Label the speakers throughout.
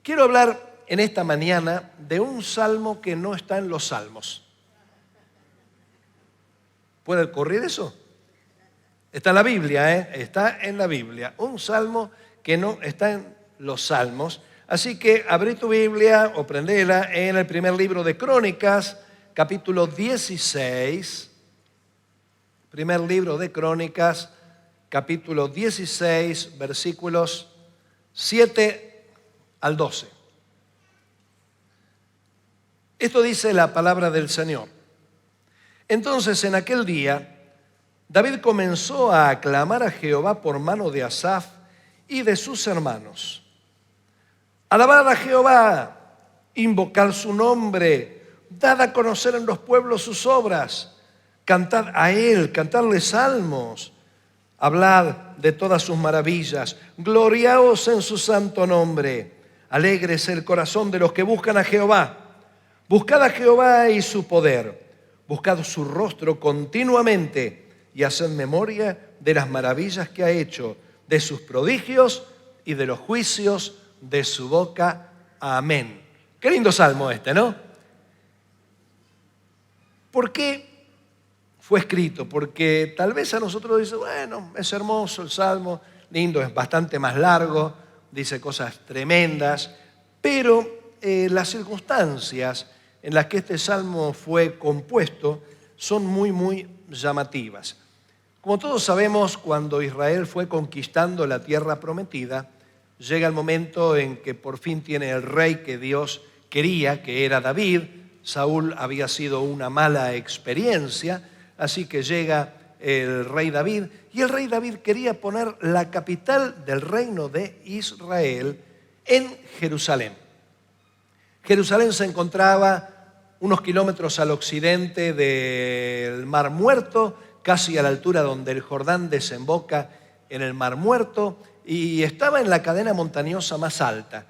Speaker 1: Quiero hablar en esta mañana de un salmo que no está en los salmos. ¿Puede ocurrir eso? Está en la Biblia, está en la Biblia. Un salmo que no está en los salmos. Así que abrí tu Biblia o prendela en el primer libro de Crónicas, capítulo 16. Primer libro de Crónicas, capítulo 16, versículos 7 al 12. Esto dice la palabra del Señor. Entonces, en aquel día, David comenzó a aclamar a Jehová por mano de Asaf y de sus hermanos. Alabad a Jehová, invocar su nombre, dad a conocer en los pueblos sus obras, cantad a él, cantadle salmos, hablad de todas sus maravillas, gloriaos en su santo nombre, alégrese el corazón de los que buscan a Jehová. Buscad a Jehová y su poder, buscad su rostro continuamente y haced memoria de las maravillas que ha hecho, de sus prodigios y de los juicios de su boca. Amén. Qué lindo salmo este, ¿no? ¿Por qué fue escrito? Porque tal vez a nosotros dice, bueno, es hermoso el salmo, lindo, es bastante más largo, dice cosas tremendas, pero las circunstancias en las que este salmo fue compuesto son muy llamativas. Como todos sabemos, cuando Israel fue conquistando la tierra prometida, llega el momento en que por fin tiene el rey que Dios quería, que era David. Saúl había sido una mala experiencia, así que llega el rey David, y el rey David quería poner la capital del reino de Israel en Jerusalén. Jerusalén se encontraba unos kilómetros al occidente del Mar Muerto, casi a la altura donde el Jordán desemboca en el Mar Muerto, y estaba en la cadena montañosa más alta.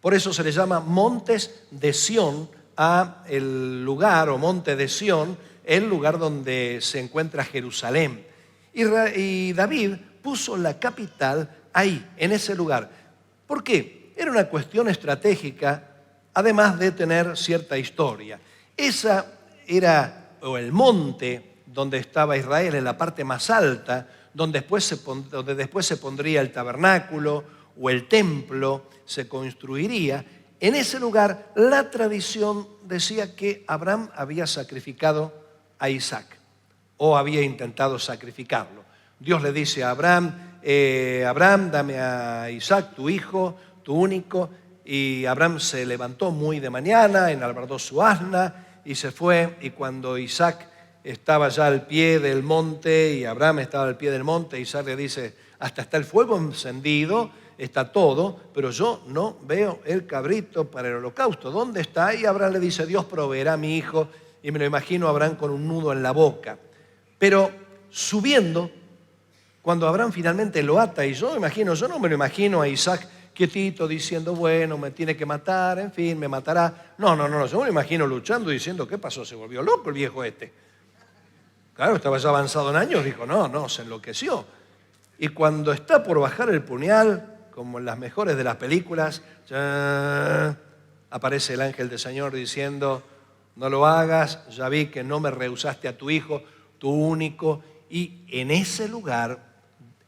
Speaker 1: Por eso se le llama Montes de Sión a el lugar, o Monte de Sión, el lugar donde se encuentra Jerusalén. Y David puso la capital ahí, en ese lugar. ¿Por qué? Era una cuestión estratégica, además de tener cierta historia. Esa era, o el monte donde estaba Israel, en la parte más alta, donde después se pondría el tabernáculo o el templo, se construiría. En ese lugar la tradición decía que Abraham había sacrificado a Isaac, o había intentado sacrificarlo. Dios le dice a Abraham, Abraham, dame a Isaac, tu hijo, tu único. Y Abraham se levantó muy de mañana, enalbardó su asna y se fue. Y cuando Isaac estaba ya al pie del monte y Abraham estaba al pie del monte, Isaac le dice, hasta está el fuego encendido, está todo, pero yo no veo el cabrito para el holocausto. ¿Dónde está? Y Abraham le dice, Dios proveerá a mi hijo. Y me lo imagino a Abraham con un nudo en la boca. Pero subiendo, cuando Abraham finalmente lo ata, y yo no me lo imagino a Isaac quietito diciendo, bueno, me tiene que matar, en fin, me matará. No, yo me lo imagino luchando diciendo, ¿qué pasó? ¿Se volvió loco el viejo este? Claro, estaba ya avanzado en años, dijo, no, se enloqueció. Y cuando está por bajar el puñal, como en las mejores de las películas, ya aparece el ángel del Señor diciendo, no lo hagas, ya vi que no me rehusaste a tu hijo, tu único. Y en ese lugar,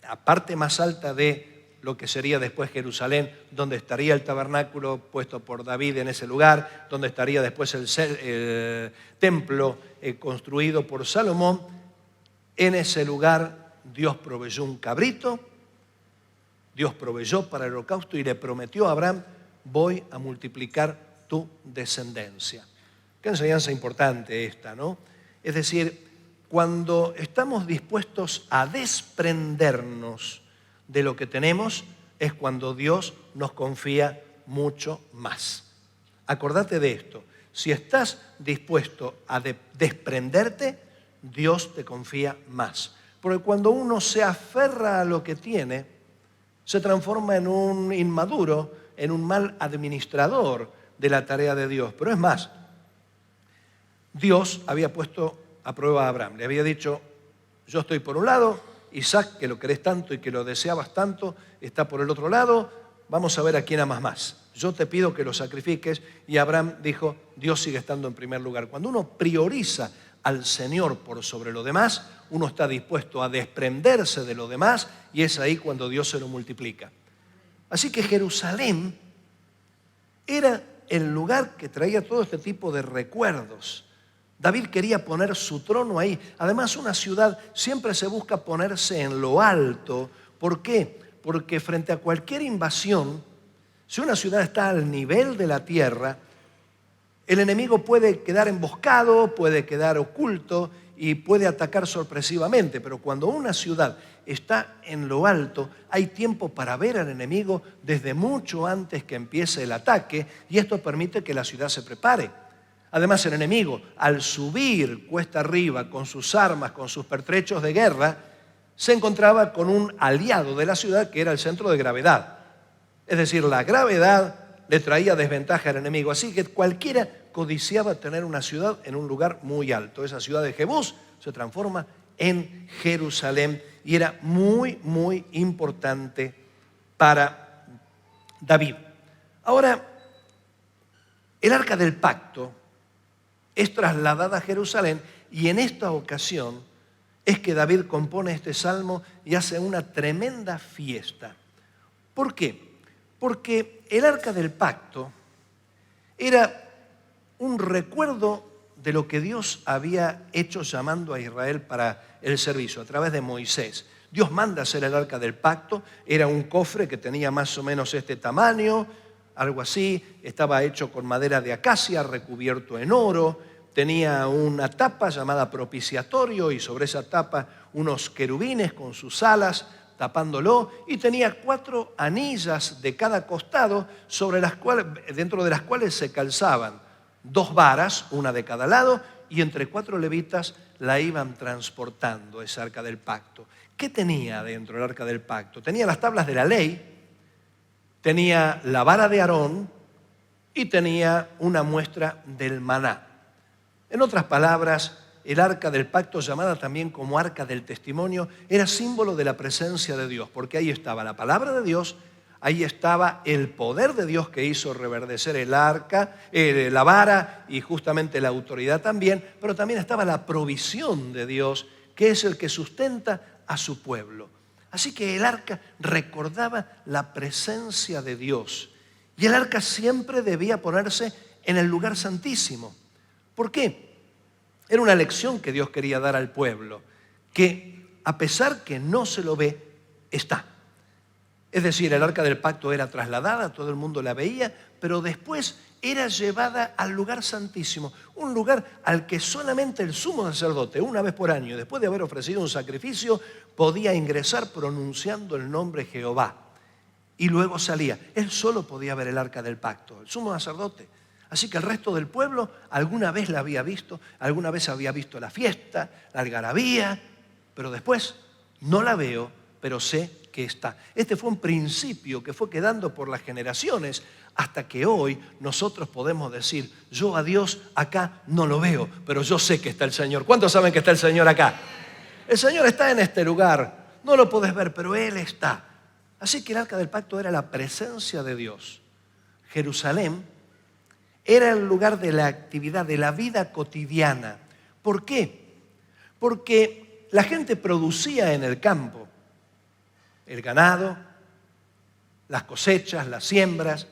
Speaker 1: la parte más alta de lo que sería después Jerusalén, donde estaría el tabernáculo puesto por David en ese lugar, donde estaría después el templo construido por Salomón, en ese lugar Dios proveyó un cabrito, Dios proveyó para el holocausto y le prometió a Abraham, voy a multiplicar tu descendencia. Qué enseñanza importante esta, ¿no? Es decir, cuando estamos dispuestos a desprendernos de lo que tenemos, es cuando Dios nos confía mucho más. Acordate de esto. Si estás dispuesto a desprenderte, Dios te confía más. Porque cuando uno se aferra a lo que tiene, se transforma en un inmaduro, en un mal administrador de la tarea de Dios. Pero es más, Dios había puesto a prueba a Abraham. Le había dicho, yo estoy por un lado, Isaac, que lo querés tanto y que lo deseabas tanto, está por el otro lado, vamos a ver a quién amas más. yo te pido que lo sacrifiques. Y Abraham dijo, Dios sigue estando en primer lugar. Cuando uno prioriza al Señor por sobre lo demás, uno está dispuesto a desprenderse de lo demás y es ahí cuando Dios se lo multiplica. Así que Jerusalén era el lugar que traía todo este tipo de recuerdos. David quería poner su trono ahí. Además, una ciudad siempre se busca ponerse en lo alto. ¿Por qué? Porque frente a cualquier invasión, si una ciudad está al nivel de la tierra, el enemigo puede quedar emboscado, puede quedar oculto y puede atacar sorpresivamente. Pero cuando una ciudad está en lo alto, hay tiempo para ver al enemigo desde mucho antes que empiece el ataque, y esto permite que la ciudad se prepare. Además, el enemigo, al subir cuesta arriba con sus armas, con sus pertrechos de guerra, se encontraba con un aliado de la ciudad que era el centro de gravedad. Es decir, la gravedad le traía desventaja al enemigo. Así que cualquiera codiciaba tener una ciudad en un lugar muy alto. Esa ciudad de Jebús se transforma en Jerusalén y era muy, muy importante para David. Ahora, el Arca del Pacto es trasladada a Jerusalén y en esta ocasión es que David compone este salmo y hace una tremenda fiesta. ¿Por qué? Porque el Arca del Pacto era un recuerdo de lo que Dios había hecho llamando a Israel para el servicio a través de Moisés. Dios manda hacer el Arca del Pacto, era un cofre que tenía más o menos este tamaño, algo así, estaba hecho con madera de acacia, recubierto en oro, tenía una tapa llamada propiciatorio y sobre esa tapa unos querubines con sus alas tapándolo, y tenía 4 anillas de cada costado dentro de las cuales se calzaban 2 varas, una de cada lado, y entre 4 levitas la iban transportando esa Arca del Pacto. ¿Qué tenía dentro del Arca del Pacto? Tenía las tablas de la ley, tenía la vara de Aarón y tenía una muestra del maná. En otras palabras, el Arca del Pacto, llamada también como Arca del Testimonio, era símbolo de la presencia de Dios, porque ahí estaba la palabra de Dios, ahí estaba el poder de Dios que hizo reverdecer el arca, la vara y justamente la autoridad también, pero también estaba la provisión de Dios, que es el que sustenta a su pueblo. Así que el arca recordaba la presencia de Dios y el arca siempre debía ponerse en el lugar santísimo. ¿Por qué? Era una lección que Dios quería dar al pueblo, que a pesar que no se lo ve, está. Es decir, el Arca del Pacto era trasladada, todo el mundo la veía, pero después era llevada al lugar santísimo, un lugar al que solamente el sumo sacerdote, una vez por año, después de haber ofrecido un sacrificio, podía ingresar pronunciando el nombre Jehová. Y luego salía. Él solo podía ver el Arca del Pacto, el sumo sacerdote. Así que el resto del pueblo alguna vez la había visto, alguna vez había visto la fiesta, la algarabía, pero después no la veo, pero sé que está. Este fue un principio que fue quedando por las generaciones hasta que hoy nosotros podemos decir, yo a Dios acá no lo veo, pero yo sé que está el Señor. ¿Cuántos saben que está el Señor acá? El Señor está en este lugar, no lo podés ver, pero Él está. Así que el Arca del Pacto era la presencia de Dios. Jerusalén era el lugar de la actividad, de la vida cotidiana. ¿Por qué? Porque la gente producía en el campo el ganado, las cosechas, las siembras,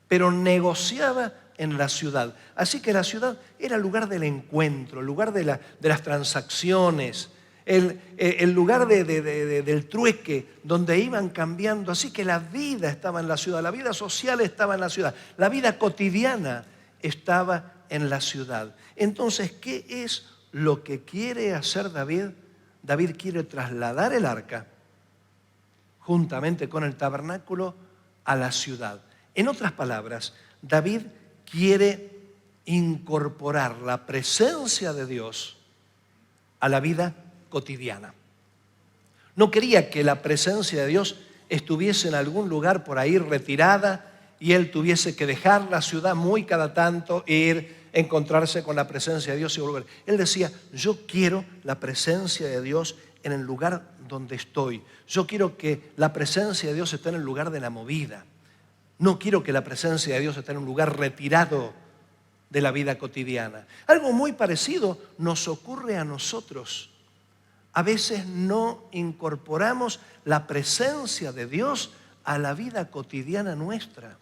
Speaker 1: pero negociaba en la ciudad. Así que la ciudad era el lugar del encuentro, el lugar de las transacciones, el lugar del trueque, donde iban cambiando. Así que la vida estaba en la ciudad, la vida social estaba en la ciudad, la vida cotidiana estaba en la ciudad. Entonces, ¿qué es lo que quiere hacer David? David quiere trasladar el arca juntamente con el tabernáculo a la ciudad. En otras palabras, David quiere incorporar la presencia de Dios a la vida cotidiana. No quería que la presencia de Dios estuviese en algún lugar por ahí retirada y él tuviese que dejar la ciudad muy cada tanto, ir, encontrarse con la presencia de Dios y volver. Él decía, yo quiero la presencia de Dios en el lugar donde estoy. Yo quiero que la presencia de Dios esté en el lugar de la movida. No quiero que la presencia de Dios esté en un lugar retirado de la vida cotidiana. Algo muy parecido nos ocurre a nosotros. A veces no incorporamos la presencia de Dios a la vida cotidiana nuestra.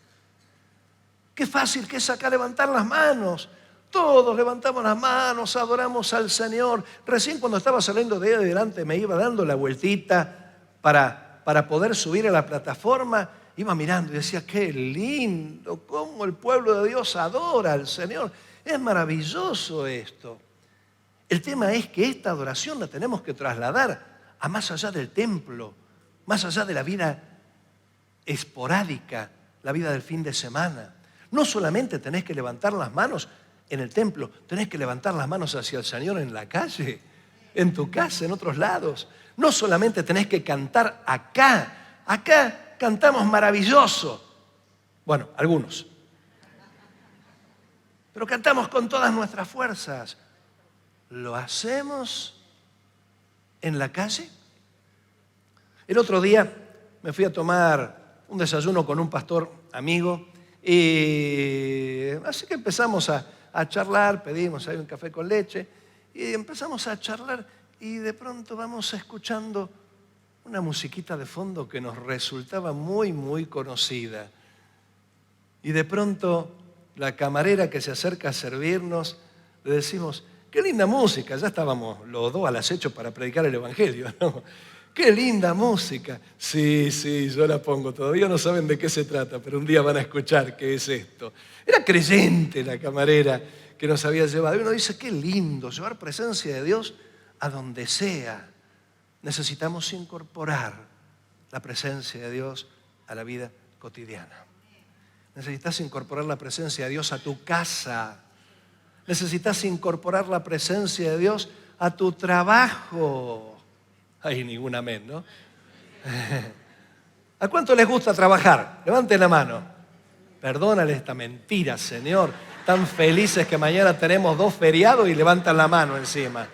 Speaker 1: Qué fácil que es acá levantar las manos. Todos levantamos las manos, adoramos al Señor. Recién cuando estaba saliendo de ahí adelante me iba dando la vueltita para poder subir a la plataforma. Iba mirando y decía, qué lindo, cómo el pueblo de Dios adora al Señor. Es maravilloso esto. El tema es que esta adoración la tenemos que trasladar a más allá del templo, más allá de la vida esporádica, la vida del fin de semana. No solamente tenés que levantar las manos en el templo, tenés que levantar las manos hacia el Señor en la calle, en tu casa, en otros lados. No solamente tenés que cantar acá. Acá cantamos maravilloso. Bueno, algunos. Pero cantamos con todas nuestras fuerzas. ¿Lo hacemos en la calle? El otro día me fui a tomar un desayuno con un pastor amigo y así que empezamos a charlar, pedimos ahí un café con leche y empezamos a charlar y de pronto vamos escuchando una musiquita de fondo que nos resultaba muy, muy conocida. Y de pronto la camarera que se acerca a servirnos, le decimos, qué linda música, ya estábamos los dos al acecho para predicar el Evangelio, ¿no? Qué linda música. Sí, yo la pongo, todavía no saben de qué se trata, pero un día van a escuchar qué es esto. Era creyente la camarera que nos había llevado. Y uno dice, qué lindo, llevar presencia de Dios a donde sea. Necesitamos incorporar la presencia de Dios a la vida cotidiana. Necesitas incorporar la presencia de Dios a tu casa. Necesitas incorporar la presencia de Dios a tu trabajo. Hay ningún amén, ¿no? ¿A cuánto les gusta trabajar? Levanten la mano. Perdónale esta mentira, Señor. Tan felices que mañana tenemos 2 feriados y levantan la mano encima.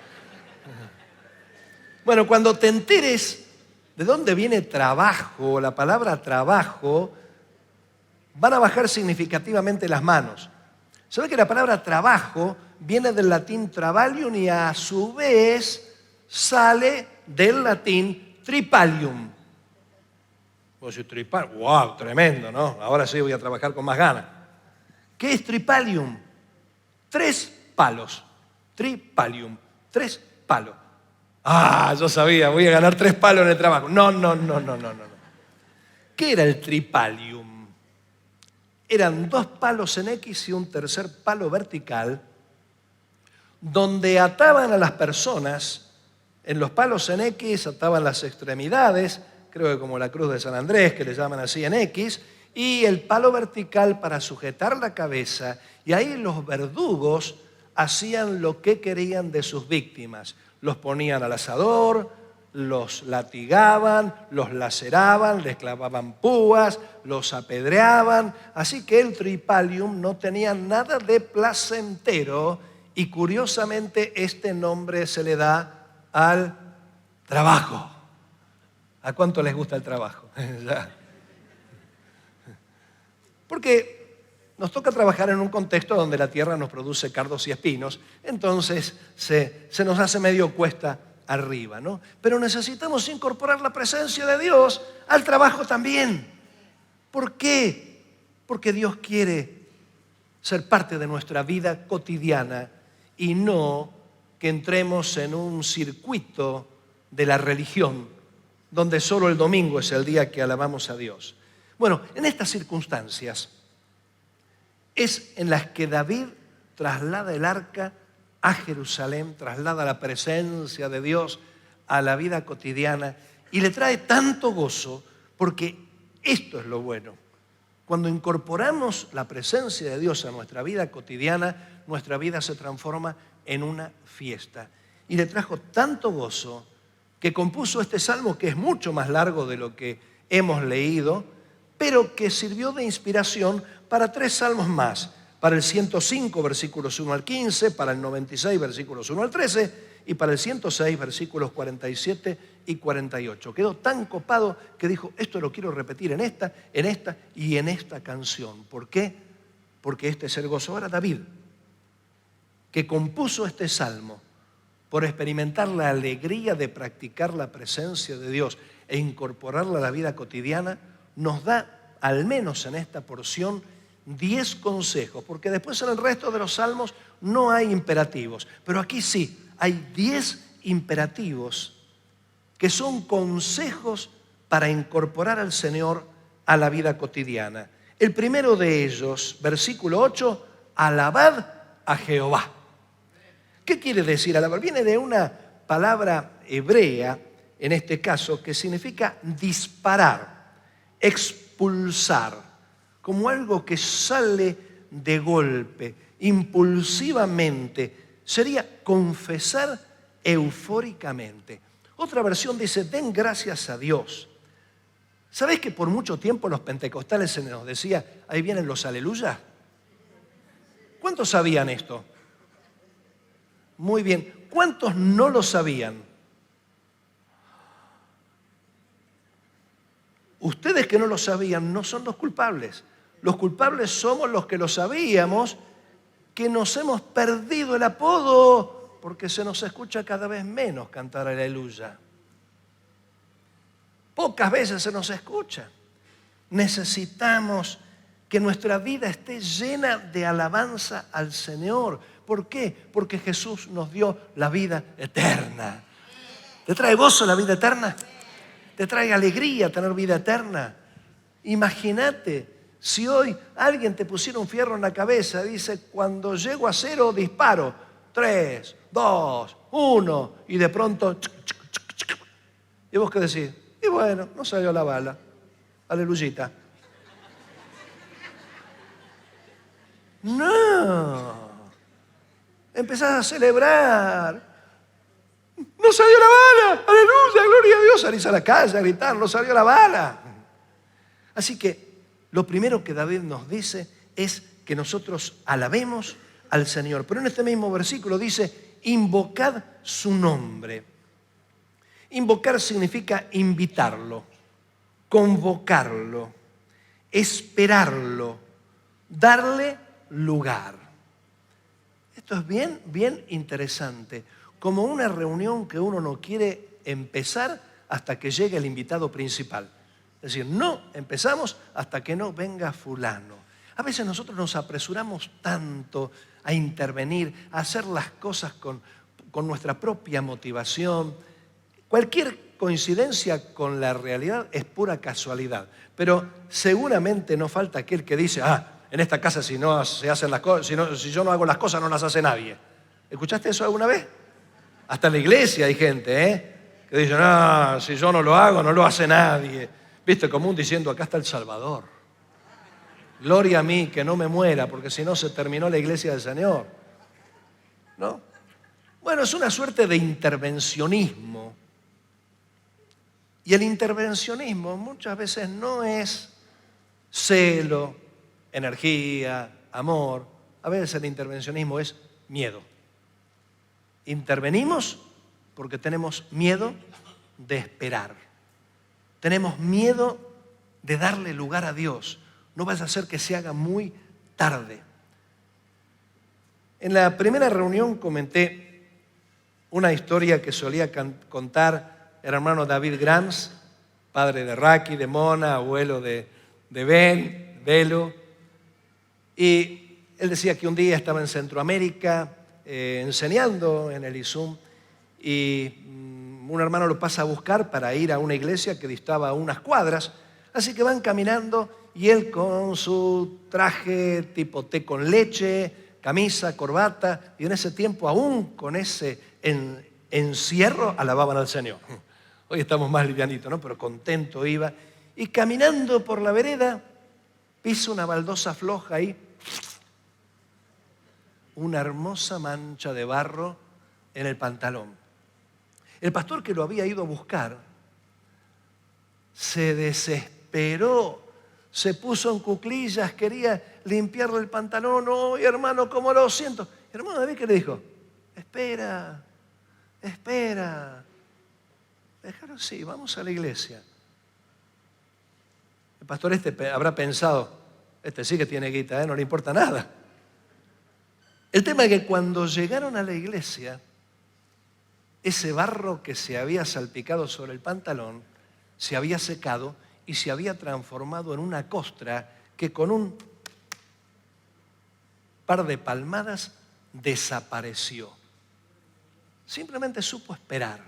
Speaker 1: Bueno, cuando te enteres de dónde viene trabajo, la palabra trabajo, van a bajar significativamente las manos. ¿Sabe que la palabra trabajo viene del latín travalium y a su vez sale del latín tripalium? Vos decís, tripalium, wow, tremendo, ¿no? Ahora sí voy a trabajar con más ganas. ¿Qué es tripalium? 3 palos. Tripalium, 3 palos. Ah, yo sabía, voy a ganar 3 palos en el trabajo. No. ¿Qué era el tripalium? Eran 2 palos en X y un tercer palo vertical, donde ataban a las personas. En los palos en X ataban las extremidades, creo que como la cruz de San Andrés, que le llaman así en X, y el palo vertical para sujetar la cabeza, y ahí los verdugos hacían lo que querían de sus víctimas. Los ponían al asador, los latigaban, los laceraban, les clavaban púas, los apedreaban. Así que el tripalium no tenía nada de placentero y curiosamente este nombre se le da al trabajo. ¿A cuánto les gusta el trabajo? Porque nos toca trabajar en un contexto donde la tierra nos produce cardos y espinos, entonces se nos hace medio cuesta arriba, ¿no? Pero necesitamos incorporar la presencia de Dios al trabajo también. ¿Por qué? Porque Dios quiere ser parte de nuestra vida cotidiana y no que entremos en un circuito de la religión donde solo el domingo es el día que alabamos a Dios. Bueno, en estas circunstancias es en las que David traslada el arca a Jerusalén, traslada la presencia de Dios a la vida cotidiana y le trae tanto gozo porque esto es lo bueno. Cuando incorporamos la presencia de Dios a nuestra vida cotidiana, nuestra vida se transforma en una fiesta. Y le trajo tanto gozo que compuso este salmo que es mucho más largo de lo que hemos leído, pero que sirvió de inspiración para 3 salmos más, para el 105, versículos 1 al 15, para el 96, versículos 1 al 13, y para el 106, versículos 47 y 48. Quedó tan copado que dijo, esto lo quiero repetir en esta y en esta canción. ¿Por qué? Porque este es el gozo. Ahora David, que compuso este salmo por experimentar la alegría de practicar la presencia de Dios e incorporarla a la vida cotidiana, nos da, al menos en esta porción, 10 consejos, porque después en el resto de los salmos no hay imperativos, pero aquí sí, hay 10 imperativos que son consejos para incorporar al Señor a la vida cotidiana. El primero de ellos, versículo 8, alabad a Jehová. ¿Qué quiere decir alabar? Viene de una palabra hebrea, en este caso, que significa disparar, expulsar, como algo que sale de golpe, impulsivamente. Sería confesar eufóricamente. Otra versión dice, den gracias a Dios. ¿Sabés que por mucho tiempo los pentecostales se nos decía, ahí vienen los aleluyas? ¿Cuántos sabían esto? Muy bien. ¿Cuántos no lo sabían? Ustedes que no lo sabían no son los culpables. Los culpables somos los que lo sabíamos, que nos hemos perdido el apodo porque se nos escucha cada vez menos cantar aleluya. Pocas veces se nos escucha. Necesitamos que nuestra vida esté llena de alabanza al Señor. ¿Por qué? Porque Jesús nos dio la vida eterna. ¿Te trae gozo la vida eterna? ¿Te trae alegría tener vida eterna? Imagínate, si hoy alguien te pusiera un fierro en la cabeza, dice, cuando llego a 0 disparo, 3, 2, 1, y de pronto, ¿y vos qué decís? Y bueno, no salió la bala, aleluyita. No, empezás a celebrar. No salió la bala, aleluya, gloria a Dios. Salís a la calle a gritar, no salió la bala. Así que lo primero que David nos dice es que nosotros alabemos al Señor. Pero en este mismo versículo dice, invocad su nombre. Invocar significa invitarlo, convocarlo, esperarlo, darle lugar. Esto es bien interesante. Como una reunión que uno no quiere empezar hasta que llegue el invitado principal. Es decir, no empezamos hasta que no venga fulano. A veces nosotros nos apresuramos tanto a intervenir, a hacer las cosas con nuestra propia motivación. Cualquier coincidencia con la realidad es pura casualidad. Pero seguramente no falta aquel que dice, en esta casa si no se hacen las cosas, si yo no hago las cosas no las hace nadie. ¿Escuchaste eso alguna vez? Hasta en la iglesia hay gente, que dice, no, si yo no lo hago, no lo hace nadie. Viste, común diciendo, acá está el Salvador. Gloria a mí, que no me muera, porque si no se terminó la iglesia del Señor. ¿No? Bueno, es una suerte de intervencionismo. Y el intervencionismo muchas veces no es celo, energía, amor. A veces el intervencionismo es miedo. Intervenimos porque tenemos miedo de esperar. Tenemos miedo de darle lugar a Dios. No vaya a ser que se haga muy tarde. En la primera reunión comenté una historia que solía contar el hermano David Grams, padre de Raki, de Mona, abuelo de Ben, Belo. Y él decía que un día estaba en Centroamérica enseñando en el ISUM y un hermano lo pasa a buscar para ir a una iglesia que distaba unas cuadras. Así que van caminando y él con su traje tipo té con leche, camisa, corbata, y en ese tiempo aún con ese encierro alababan al Señor. Hoy estamos más livianitos, ¿no? Pero contento iba. Y caminando por la vereda, pisa una baldosa floja ahí, una hermosa mancha de barro en el pantalón. El pastor que lo había ido a buscar se desesperó, se puso en cuclillas, quería limpiarle el pantalón. ¡Oh, hermano, cómo lo siento! Hermano David, ¿qué le dijo? Espera, Espera. Déjalo así, vamos a la iglesia. El pastor habrá pensado, sí que tiene guita, no le importa nada. El tema es que cuando llegaron a la iglesia, ese barro que se había salpicado sobre el pantalón se había secado y se había transformado en una costra que con un par de palmadas desapareció. Simplemente supo esperar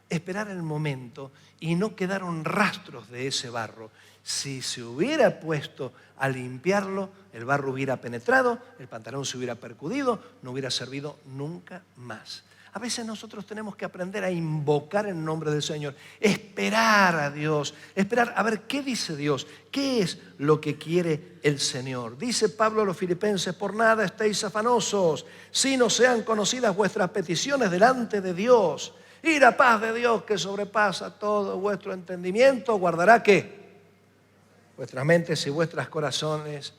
Speaker 1: el momento y no quedaron rastros de ese barro. Si se hubiera puesto a limpiarlo, el barro hubiera penetrado, el pantalón se hubiera percudido, no hubiera servido nunca más. A veces nosotros tenemos que aprender a invocar el nombre del Señor, esperar a Dios, esperar a ver qué dice Dios, qué es lo que quiere el Señor. Dice Pablo a los filipenses, por nada estéis afanosos, sino sean conocidas vuestras peticiones delante de Dios. Y la paz de Dios que sobrepasa todo vuestro entendimiento, guardará ¿qué? Vuestras mentes y vuestros corazones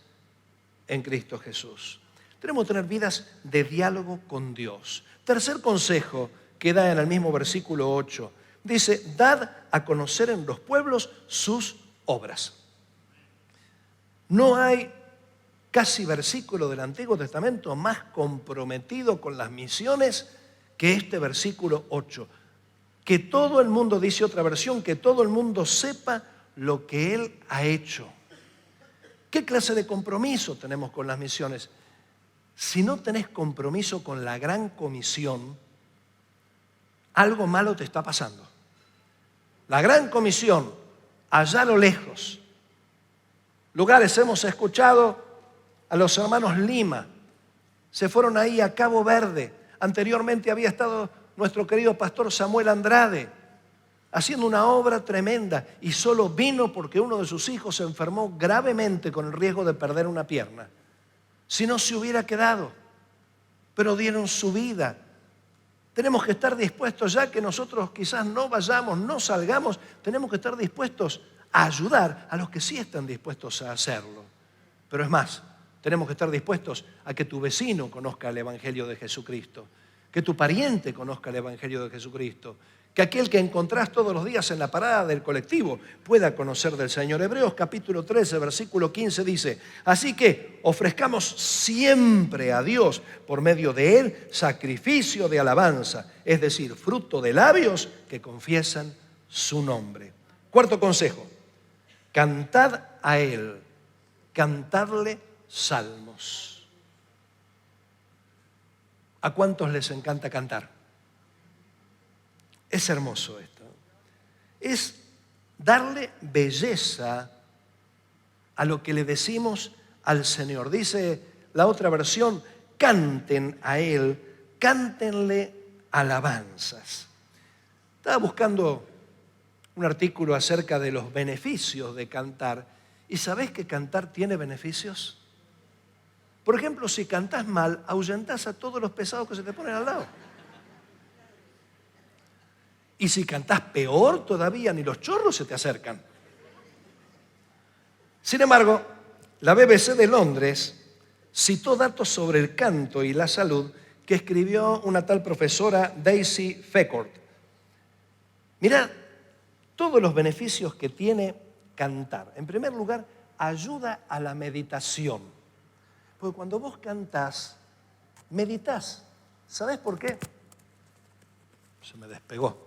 Speaker 1: en Cristo Jesús. Tenemos que tener vidas de diálogo con Dios. Tercer consejo que da en el mismo versículo 8. Dice, dad a conocer en los pueblos sus obras. No hay casi versículo del Antiguo Testamento más comprometido con las misiones que este versículo 8. Que todo el mundo, dice otra versión, que todo el mundo sepa lo que Él ha hecho. ¿Qué clase de compromiso tenemos con las misiones? Si no tenés compromiso con la gran comisión, algo malo te está pasando. La gran comisión, allá a lo lejos. Lugares hemos escuchado a los hermanos Lima, se fueron ahí a Cabo Verde. Anteriormente había estado nuestro querido pastor Samuel Andrade, haciendo una obra tremenda y solo vino porque uno de sus hijos se enfermó gravemente con el riesgo de perder una pierna. Si no se hubiera quedado, pero dieron su vida. Tenemos que estar dispuestos, ya que nosotros quizás no vayamos, no salgamos, tenemos que estar dispuestos a ayudar a los que sí están dispuestos a hacerlo. Pero es más, tenemos que estar dispuestos a que tu vecino conozca el Evangelio de Jesucristo, que tu pariente conozca el Evangelio de Jesucristo, que aquel que encontrás todos los días en la parada del colectivo pueda conocer del Señor. Hebreos capítulo 13, versículo 15 dice, así que ofrezcamos siempre a Dios por medio de Él sacrificio de alabanza, es decir, fruto de labios que confiesan su nombre. Cuarto consejo, cantad a Él, cantadle salmos. ¿A cuántos les encanta cantar? Es hermoso esto. Es darle belleza a lo que le decimos al Señor. Dice la otra versión, canten a Él, cántenle alabanzas. Estaba buscando un artículo acerca de los beneficios de cantar. ¿Y sabés que cantar tiene beneficios? Por ejemplo, si cantás mal, ahuyentás a todos los pesados que se te ponen al lado. Y si cantás peor todavía, ni los chorros se te acercan. Sin embargo, la BBC de Londres citó datos sobre el canto y la salud que escribió una tal profesora Daisy Feckord. Mirá todos los beneficios que tiene cantar. En primer lugar, ayuda a la meditación. Porque cuando vos cantás, meditás. ¿Sabés por qué? Se me despegó.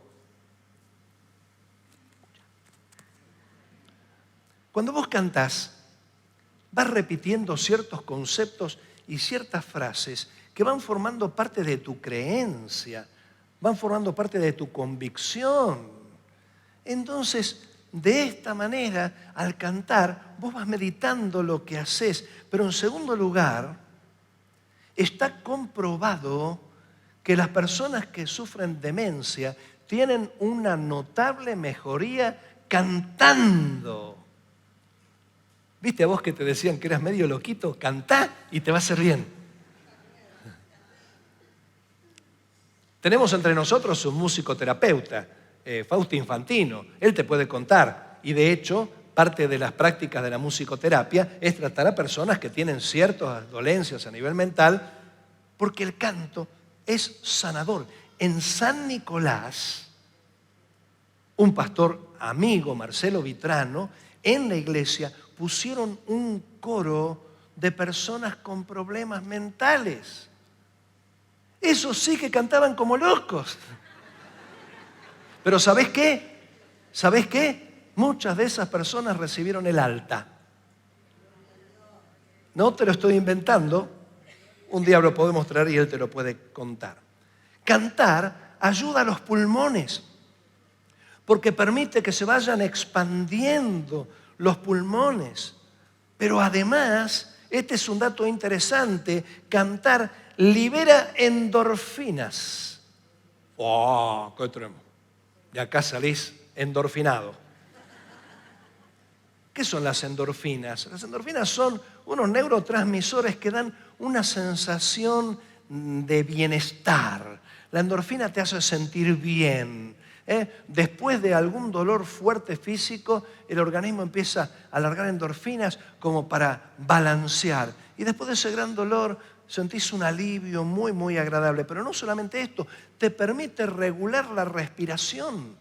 Speaker 1: Cuando vos cantás, vas repitiendo ciertos conceptos y ciertas frases que van formando parte de tu creencia, van formando parte de tu convicción. Entonces, de esta manera, al cantar, vos vas meditando lo que haces. Pero en segundo lugar, está comprobado que las personas que sufren demencia tienen una notable mejoría cantando. ¿Viste a vos que te decían que eras medio loquito? Cantá y te va a hacer bien. Tenemos entre nosotros un musicoterapeuta, Fausto Infantino. Él te puede contar. Y de hecho, parte de las prácticas de la musicoterapia es tratar a personas que tienen ciertas dolencias a nivel mental, porque el canto es sanador. en San Nicolás, un pastor amigo, Marcelo Vitrano, en la iglesia pusieron un coro de personas con problemas mentales. Esos sí que cantaban como locos. Pero ¿sabés qué? ¿Sabés qué? Muchas de esas personas recibieron el alta. No te lo estoy inventando. Un día lo podemos traer y él te lo puede contar. Cantar ayuda a los pulmones porque permite que se vayan expandiendo los pulmones. Pero además, este es un dato interesante, cantar libera endorfinas. ¡Oh, qué tremendo! Y acá salís endorfinado. ¿Qué son las endorfinas? Las endorfinas son unos neurotransmisores que dan una sensación de bienestar. La endorfina te hace sentir bien. Después de algún dolor fuerte físico, el organismo empieza a largar endorfinas como para balancear. Y después de ese gran dolor, sentís un alivio muy, muy agradable. Pero no solamente esto, te permite regular la respiración.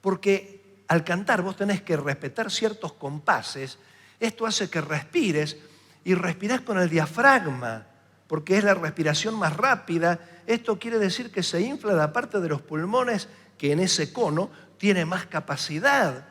Speaker 1: Porque al cantar vos tenés que respetar ciertos compases. Esto hace que respires y respirás con el diafragma, porque es la respiración más rápida. Esto quiere decir que se infla la parte de los pulmones que en ese cono tiene más capacidad.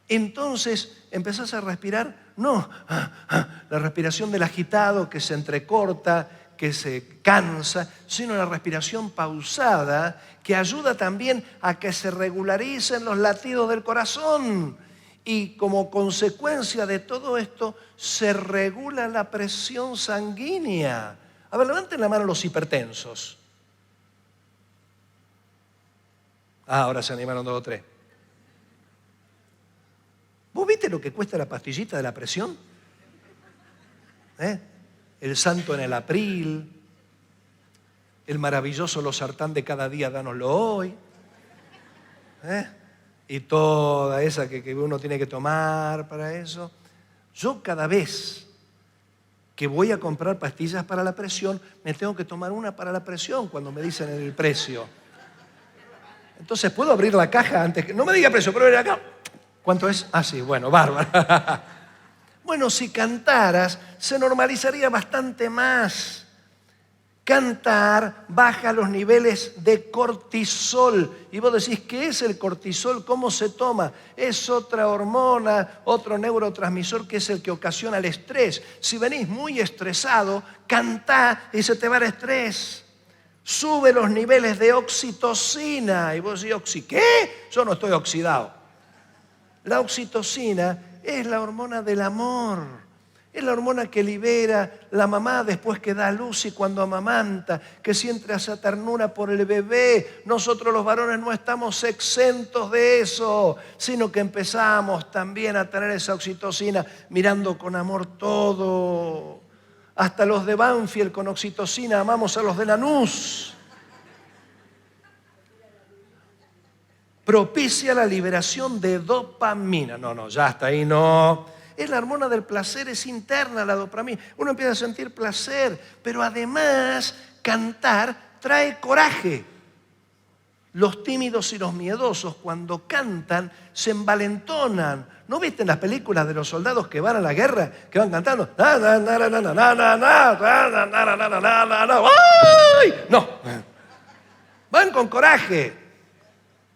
Speaker 1: Entonces empezás a respirar, no la respiración del agitado que se entrecorta, que se cansa, sino la respiración pausada que ayuda también a que se regularicen los latidos del corazón. Y como consecuencia de todo esto, se regula la presión sanguínea. A ver, levanten la mano los hipertensos. Ahora se animaron 2 o 3. ¿Vos viste lo que cuesta la pastillita de la presión? El santo en el April, el maravilloso losartán de cada día, dánoslo hoy. Y toda esa que uno tiene que tomar para eso. Yo cada vez que voy a comprar pastillas para la presión, me tengo que tomar una para la presión cuando me dicen el precio. Entonces, ¿puedo abrir la caja antes que...? No me diga precio, pero abrir acá. ¿Cuánto es? Ah, sí, bueno, bárbaro. Bueno, si cantaras, se normalizaría bastante más. Cantar baja los niveles de cortisol. Y vos decís, ¿qué es el cortisol? ¿Cómo se toma? Es otra hormona, otro neurotransmisor que es el que ocasiona el estrés. Si venís muy estresado, cantá y se te va el estrés. Sube los niveles de oxitocina. Y vos decís, ¿qué? Yo no estoy oxidado. La oxitocina es la hormona del amor. Es la hormona que libera la mamá después que da a luz y cuando amamanta, que siente esa ternura por el bebé. Nosotros los varones no estamos exentos de eso, sino que empezamos también a tener esa oxitocina mirando con amor todo. Hasta los de Banfield con oxitocina amamos a los de Lanús. Propicia la liberación de dopamina. No, ya hasta ahí no. Es la hormona del placer, es interna la dopamina. Uno empieza a sentir placer, pero además cantar trae coraje. Los tímidos y los miedosos cuando cantan se envalentonan. ¿No viste en las películas de los soldados que van a la guerra, que van cantando? No, van con coraje,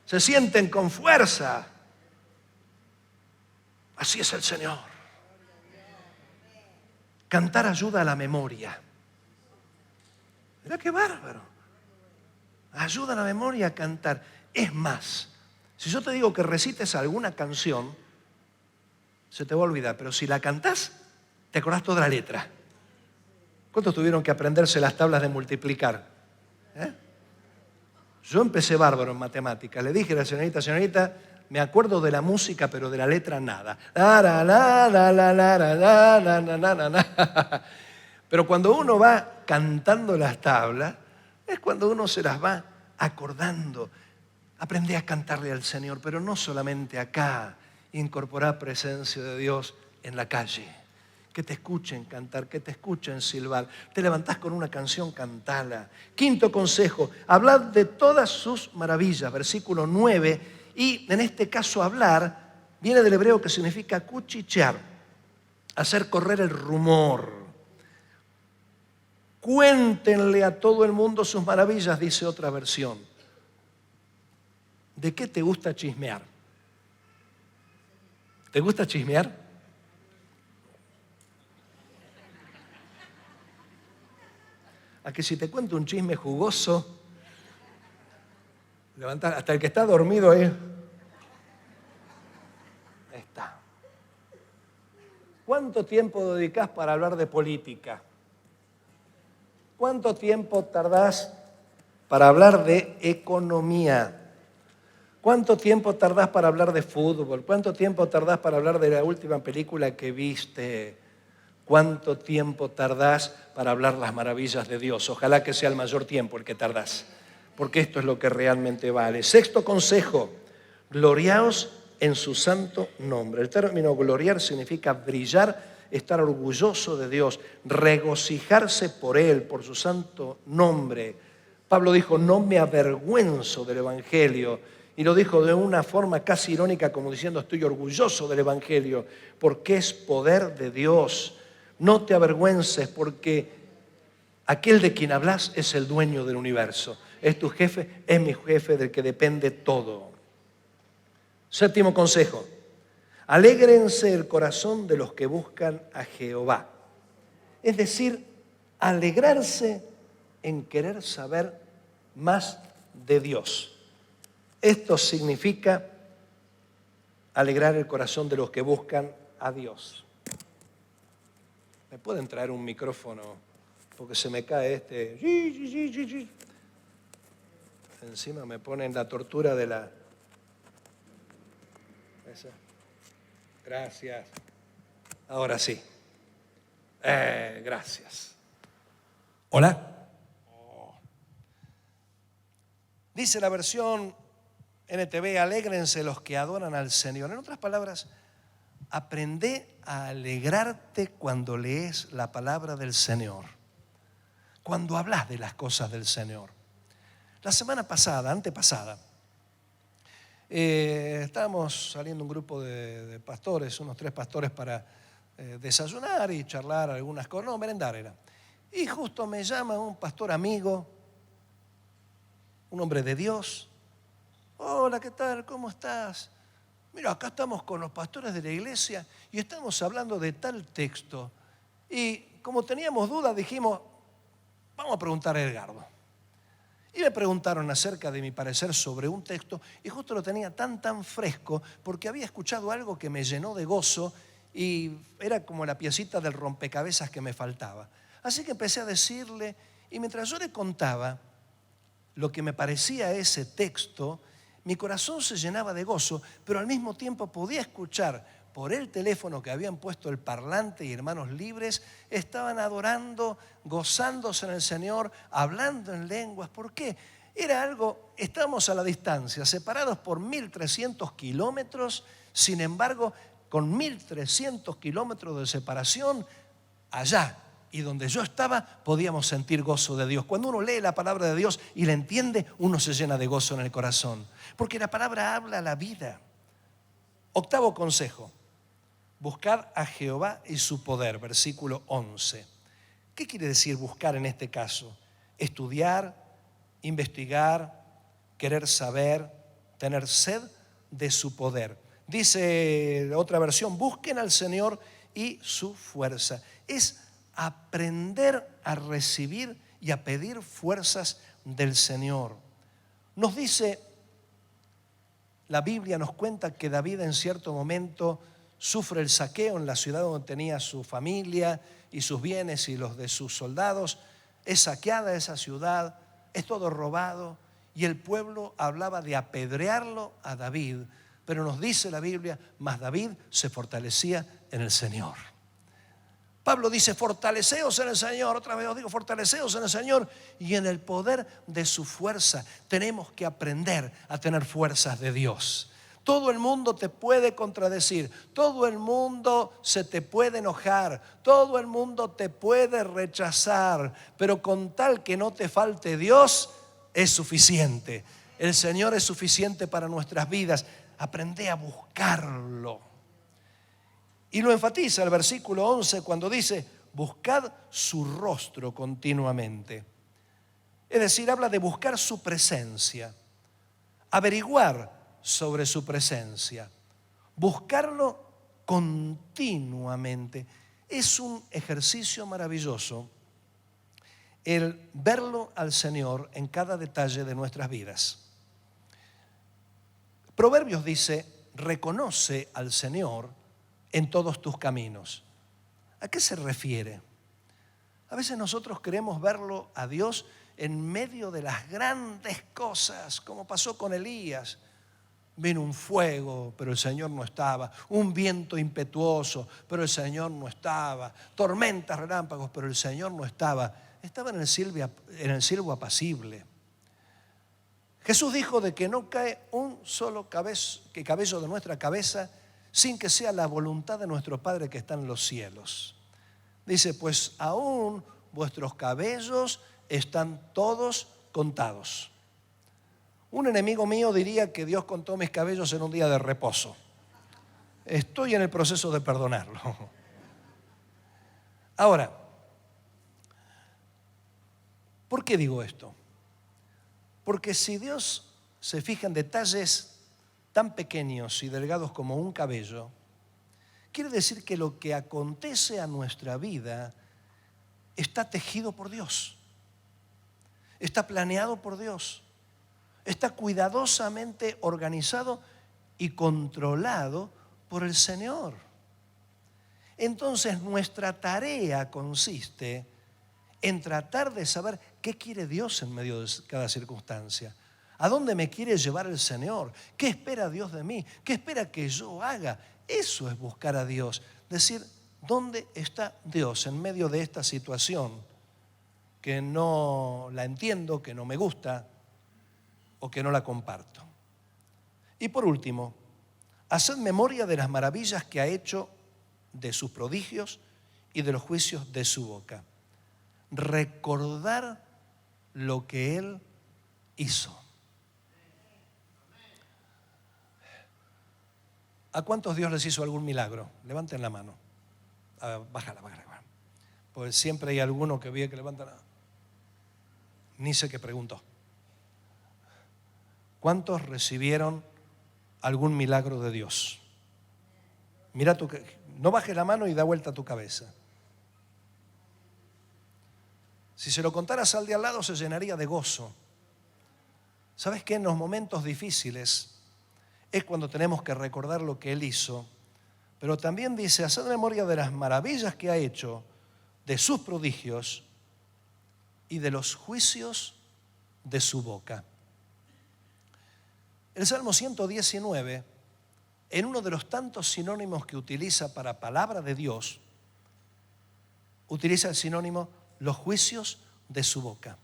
Speaker 1: se sienten con fuerza. Así es el Señor. Cantar ayuda a la memoria. Mira qué bárbaro. Ayuda a la memoria a cantar. Es más, si yo te digo que recites alguna canción, se te va a olvidar. Pero si la cantás, te acordás toda la letra. ¿Cuántos tuvieron que aprenderse las tablas de multiplicar? Yo empecé bárbaro en matemáticas. Le dije a la señorita, me acuerdo de la música, pero de la letra nada. Pero cuando uno va cantando las tablas, es cuando uno se las va acordando. Aprendí a cantarle al Señor, pero no solamente acá. Incorporar presencia de Dios en la calle. que te escuchen cantar, que te escuchen silbar. Te levantás con una canción, cantala. Quinto consejo, hablad de todas sus maravillas, versículo 9. Y en este caso hablar viene del hebreo que significa cuchichear, hacer correr el rumor. Cuéntenle a todo el mundo sus maravillas, dice otra versión. ¿De qué te gusta chismear? ¿Te gusta chismear? A que si te cuento un chisme jugoso, levanta, hasta el que está dormido ahí. Está. ¿Cuánto tiempo dedicás para hablar de política? ¿Cuánto tiempo tardás para hablar de economía? ¿Cuánto tiempo tardás para hablar de fútbol? ¿Cuánto tiempo tardás para hablar de la última película que viste? ¿Cuánto tiempo tardás para hablar las maravillas de Dios? Ojalá que sea el mayor tiempo el que tardás, porque esto es lo que realmente vale. Sexto consejo, gloriaos en su santo nombre. El término gloriar significa brillar, estar orgulloso de Dios, regocijarse por Él, por su santo nombre. Pablo dijo, no me avergüenzo del Evangelio. Y lo dijo de una forma casi irónica, como diciendo, estoy orgulloso del Evangelio, porque es poder de Dios. No te avergüences, porque aquel de quien hablas es el dueño del universo. Es tu jefe, es mi jefe, del que depende todo. Séptimo consejo. Alégrense el corazón de los que buscan a Jehová. Es decir, alegrarse en querer saber más de Dios. Esto significa alegrar el corazón de los que buscan a Dios. ¿Me pueden traer un micrófono? Porque se me cae este. Encima me ponen la tortura de la... Esa. Gracias. Ahora sí. Gracias. Hola. Dice la versión NTV, alégrense los que adoran al Señor. En otras palabras, aprende a alegrarte cuando lees la palabra del Señor, cuando hablas de las cosas del Señor. La semana pasada, antepasada, estábamos saliendo un grupo de pastores, unos 3 pastores para desayunar y charlar algunas cosas, no, merendar era. Y justo me llama un pastor amigo, un hombre de Dios. Hola, ¿qué tal? ¿Cómo estás? Mira, acá estamos con los pastores de la iglesia y estamos hablando de tal texto. Y como teníamos dudas, dijimos, vamos a preguntar a Edgardo. Y me preguntaron acerca de mi parecer sobre un texto y justo lo tenía tan fresco porque había escuchado algo que me llenó de gozo y era como la piecita del rompecabezas que me faltaba. Así que empecé a decirle, y mientras yo le contaba lo que me parecía ese texto, mi corazón se llenaba de gozo, pero al mismo tiempo podía escuchar por el teléfono que habían puesto el parlante y hermanos libres, estaban adorando, gozándose en el Señor, hablando en lenguas. ¿Por qué? Era algo, estábamos a la distancia, separados por 1.300 kilómetros, sin embargo, con 1.300 kilómetros de separación, allá y donde yo estaba, podíamos sentir gozo de Dios. Cuando uno lee la palabra de Dios y la entiende, uno se llena de gozo en el corazón. Porque la palabra habla la vida. Octavo consejo. Buscar a Jehová y su poder, versículo 11. ¿Qué quiere decir buscar en este caso? Estudiar, investigar, querer saber, tener sed de su poder. Dice otra versión, busquen al Señor y su fuerza. Es aprender a recibir y a pedir fuerzas del Señor. Nos dice, la Biblia nos cuenta que David en cierto momento sufre el saqueo en la ciudad donde tenía su familia y sus bienes y los de sus soldados. Es saqueada esa ciudad, es todo robado y el pueblo hablaba de apedrearlo a David. Pero nos dice la Biblia, mas David se fortalecía en el Señor. Pablo dice, fortaleceos en el Señor. Otra vez os digo, fortaleceos en el Señor y en el poder de su fuerza. Tenemos que aprender a tener fuerzas de Dios. Todo el mundo te puede contradecir, todo el mundo se te puede enojar, todo el mundo te puede rechazar, pero con tal que no te falte Dios, es suficiente. El Señor es suficiente para nuestras vidas. Aprende a buscarlo. Y lo enfatiza el versículo 11 cuando dice, buscad su rostro continuamente. Es decir, habla de buscar su presencia, averiguar sobre su presencia, buscarlo continuamente. Es un ejercicio maravilloso el verlo al Señor en cada detalle de nuestras vidas. Proverbios dice, reconoce al Señor en todos tus caminos. ¿A qué se refiere? A veces nosotros queremos verlo a Dios en medio de las grandes cosas, como pasó con Elías. Vino un fuego, pero el Señor no estaba. Un viento impetuoso, pero el Señor no estaba. Tormentas, relámpagos, pero el Señor no estaba. Estaba en el silbo apacible. Jesús dijo de que no cae un solo cabello de nuestra cabeza sin que sea la voluntad de nuestro Padre que está en los cielos. Dice, pues aún vuestros cabellos están todos contados. Un enemigo mío diría que Dios contó mis cabellos en un día de reposo. Estoy en el proceso de perdonarlo. Ahora, ¿por qué digo esto? Porque si Dios se fija en detalles tan pequeños y delgados como un cabello, quiere decir que lo que acontece a nuestra vida está tejido por Dios, está planeado por Dios, está cuidadosamente organizado y controlado por el Señor. Entonces nuestra tarea consiste en tratar de saber qué quiere Dios en medio de cada circunstancia. ¿A dónde me quiere llevar el Señor? ¿Qué espera Dios de mí? ¿Qué espera que yo haga? Eso es buscar a Dios. Decir, ¿dónde está Dios en medio de esta situación que no la entiendo, que no me gusta o que no la comparto? Y por último, haced memoria de las maravillas que ha hecho, de sus prodigios y de los juicios de su boca. Recordar lo que Él hizo. ¿A cuántos Dios les hizo algún milagro? Levanten la mano. Bájala. Pues siempre hay alguno que ve que levanta la mano. Ni sé qué preguntó. ¿Cuántos recibieron algún milagro de Dios? Mira no bajes la mano y da vuelta a tu cabeza. Si se lo contaras al de al lado, se llenaría de gozo. ¿Sabes qué? En los momentos difíciles es cuando tenemos que recordar lo que Él hizo, pero también dice, haced memoria de las maravillas que ha hecho, de sus prodigios y de los juicios de su boca. El Salmo 119, en uno de los tantos sinónimos que utiliza para palabra de Dios, utiliza el sinónimo los juicios de su boca.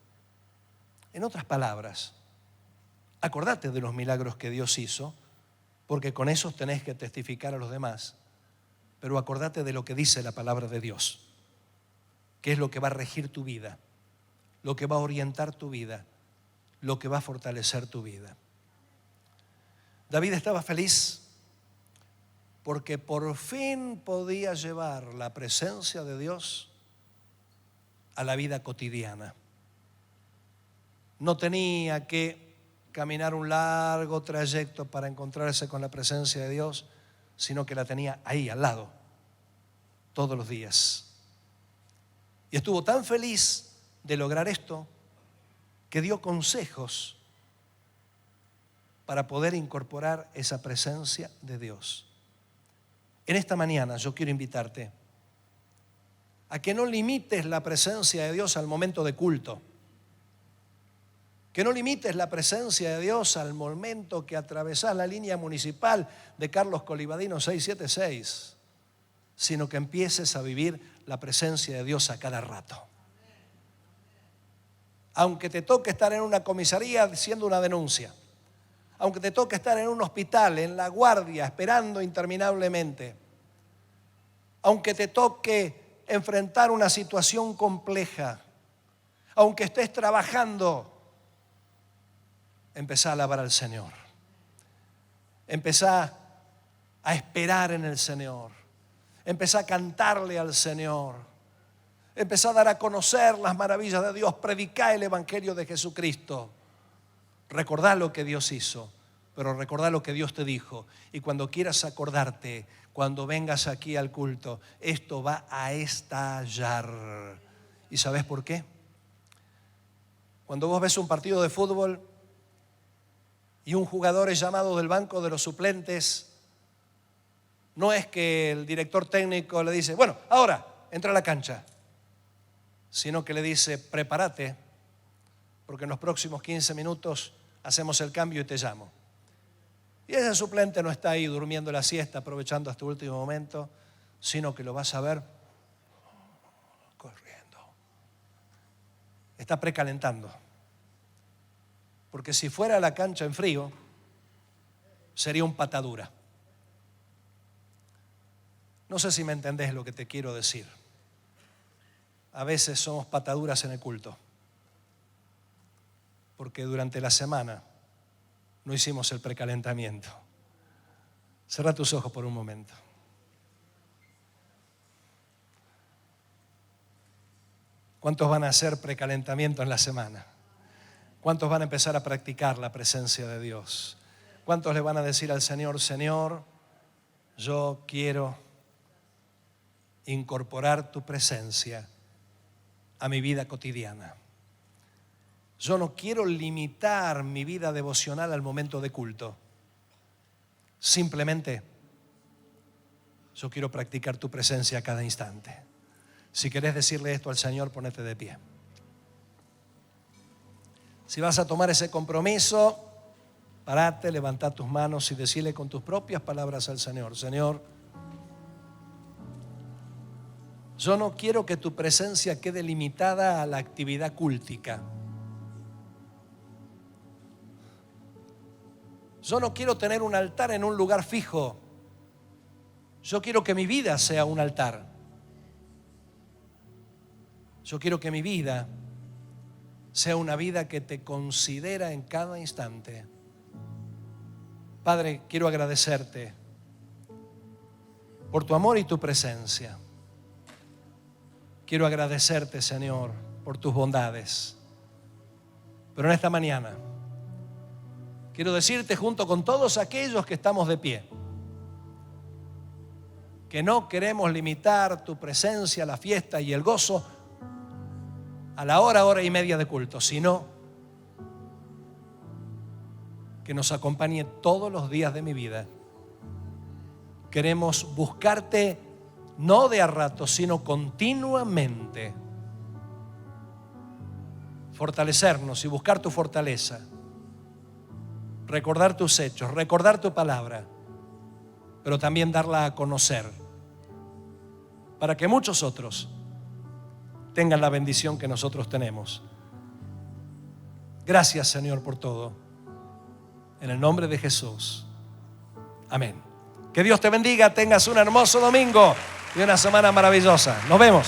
Speaker 1: En otras palabras, acordate de los milagros que Dios hizo, porque con esos tenés que testificar a los demás, pero acordate de lo que dice la palabra de Dios, que es lo que va a regir tu vida, lo que va a orientar tu vida, lo que va a fortalecer tu vida. David estaba feliz porque por fin podía llevar la presencia de Dios a la vida cotidiana. No tenía que caminar un largo trayecto para encontrarse con la presencia de Dios, sino que la tenía ahí al lado, todos los días. Y estuvo tan feliz de lograr esto que dio consejos para poder incorporar esa presencia de Dios. En esta mañana yo quiero invitarte a que no limites la presencia de Dios al momento de culto. Que no limites la presencia de Dios al momento que atravesás la línea municipal de Carlos Colivadino 676, sino que empieces a vivir la presencia de Dios a cada rato. Aunque te toque estar en una comisaría haciendo una denuncia, aunque te toque estar en un hospital, en la guardia, esperando interminablemente, aunque te toque enfrentar una situación compleja, aunque estés trabajando, empezá a alabar al Señor. Empezá a esperar en el Señor. Empezá a cantarle al Señor. Empezá a dar a conocer las maravillas de Dios. Predicá el Evangelio de Jesucristo. Recordá lo que Dios hizo, pero recordá lo que Dios te dijo. Y cuando quieras acordarte, cuando vengas aquí al culto, esto va a estallar. ¿Y sabes por qué? Cuando vos ves un partido de fútbol y un jugador es llamado del banco de los suplentes, no es que el director técnico le dice, bueno, ahora entra a la cancha, sino que le dice, prepárate, porque en los próximos 15 minutos hacemos el cambio y te llamo. Y ese suplente no está ahí durmiendo la siesta, aprovechando hasta el último momento, sino que lo vas a ver corriendo. Está precalentando. Porque si fuera a la cancha en frío, sería un patadura. No sé si me entendés lo que te quiero decir. A veces somos pataduras en el culto, porque durante la semana no hicimos el precalentamiento. Cerrá tus ojos por un momento. ¿Cuántos van a hacer precalentamiento en la semana? ¿Cuántos van a empezar a practicar la presencia de Dios? ¿Cuántos le van a decir al Señor, Señor, yo quiero incorporar tu presencia a mi vida cotidiana? Yo no quiero limitar mi vida devocional al momento de culto. Simplemente, yo quiero practicar tu presencia a cada instante. Si querés decirle esto al Señor, ponete de pie. Si vas a tomar ese compromiso, parate, levanta tus manos y decirle con tus propias palabras al Señor, Señor, yo no quiero que tu presencia quede limitada a la actividad cúltica. Yo no quiero tener un altar en un lugar fijo. Yo quiero que mi vida sea un altar. Yo quiero que mi vida sea una vida que te considera en cada instante. Padre, quiero agradecerte por tu amor y tu presencia. Quiero agradecerte, Señor, por tus bondades. Pero en esta mañana quiero decirte junto con todos aquellos que estamos de pie, que no queremos limitar tu presencia, la fiesta y el gozo a la hora y media de culto, sino que nos acompañe todos los días de mi vida. Queremos buscarte no de a rato, sino continuamente. Fortalecernos y buscar tu fortaleza. Recordar tus hechos, recordar tu palabra, pero también darla a conocer para que muchos otros tengan la bendición que nosotros tenemos. Gracias, Señor, por todo. En el nombre de Jesús. Amén. Que Dios te bendiga, tengas un hermoso domingo y una semana maravillosa. Nos vemos.